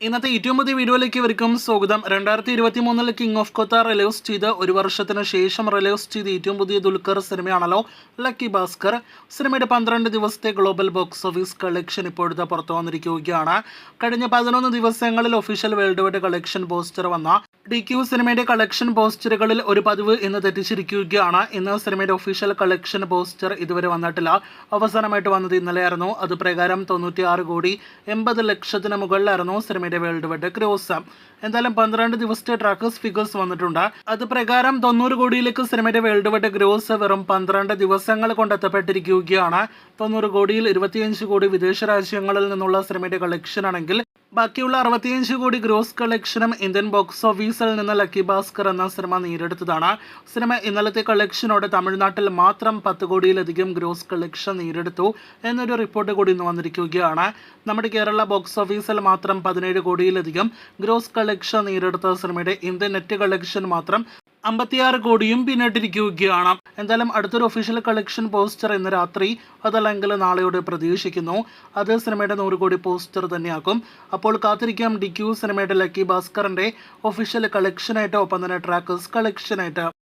ഇന്നത്തെ ഏറ്റവും പുതിയ വീഡിയോയിലേക്ക് ഇവർക്കും സ്വാഗതം. 2023 കിങ് ഓഫ് കൊത്ത റിലീസ് ചെയ്ത് ഒരു വർഷത്തിന് ശേഷം റിലീസ് ചെയ്ത ഏറ്റവും പുതിയ ദുൽഖർ സിനിമയാണല്ലോ ലക്കി ഭാസ്കർ. സിനിമയുടെ 12 ദിവസത്തെ ഗ്ലോബൽ ബോക്സ് ഓഫീസ് കളക്ഷൻ ഇപ്പോഴത്തെ പുറത്തു വന്നിരിക്കുകയാണ്. കഴിഞ്ഞ 11 ദിവസങ്ങളിൽ official world wide collection poster വന്ന DQ സിനിമയുടെ കളക്ഷൻ പോസ്റ്ററുകളിൽ ഒരു പതിവ് ഇന്ന് തെറ്റിച്ചിരിക്കുകയാണ്. ഇന്ന് സിനിമയുടെ ഒഫീഷ്യൽ കളക്ഷൻ പോസ്റ്റർ ഇതുവരെ വന്നിട്ടില്ല. അവസാനമായിട്ട് വന്നത് ഇന്നലെയായിരുന്നു. അത് പ്രകാരം 96 കോടി 80 ലക്ഷത്തിന് മുകളിലായിരുന്നു സിനിമയുടെ വേൾഡ് വൈഡ് ഗ്രോസ്. എന്തായാലും 12 ദിവസത്തെ ട്രാക്കേഴ്സ് ഫിഗേഴ്സ് വന്നിട്ടുണ്ട്. അത് പ്രകാരം 90 കോടിയിലേക്ക് സിനിമയുടെ വേൾഡ് വൈഡ് ഗ്രോസ് വെറും 12 ദിവസങ്ങൾ കൊണ്ട് എത്തപ്പെട്ടിരിക്കുകയാണ്. 90 കോടിയിൽ 25 കോടി വിദേശ രാജ്യങ്ങളിൽ നിന്നുള്ള സിനിമയുടെ കളക്ഷൻ ആണെങ്കിൽ ബാക്കിയുള്ള 65 കോടി ഗ്രോസ് കളക്ഷനും ഇന്ത്യൻ ബോക്സ് ഓഫീസിൽ നിന്ന് ലക്കി ഭാസ്കർ എന്ന സിനിമ നേടിയെടുത്തതാണ്. സിനിമ ഇന്നലത്തെ കളക്ഷനോടെ തമിഴ്നാട്ടിൽ മാത്രം 10 കോടിയിലധികം ഗ്രോസ് കളക്ഷൻ നേടിയെടുത്തു എന്നൊരു റിപ്പോർട്ട് കൂടി ഇന്ന് വന്നിരിക്കുകയാണ്. നമ്മുടെ കേരള ബോക്സ് ഓഫീസിൽ മാത്രം 17 കോടിയിലധികം ഗ്രോസ് കളക്ഷൻ നേടിയെടുത്ത സിനിമയുടെ ഇന്ത്യൻ നെറ്റ് കളക്ഷൻ മാത്രം 56 കോടിയും പിന്നിട്ടിരിക്കുകയാണ്. എന്തായാലും അടുത്തൊരു ഒഫീഷ്യൽ കളക്ഷൻ പോസ്റ്റർ ഇന്ന് രാത്രി അതല്ലെങ്കിൽ നാളെയോടെ പ്രതീക്ഷിക്കുന്നു. അത് സിനിമയുടെ 100 കോടി പോസ്റ്റർ തന്നെയാക്കും. അപ്പോൾ കാത്തിരിക്കാം DQ സിനിമയുടെ ലക്കി ഭാസ്കറിന്റെ ഒഫീഷ്യൽ കളക്ഷനായിട്ട്, ഒപ്പം തന്നെ ട്രാക്കേഴ്സ് കളക്ഷനായിട്ട്.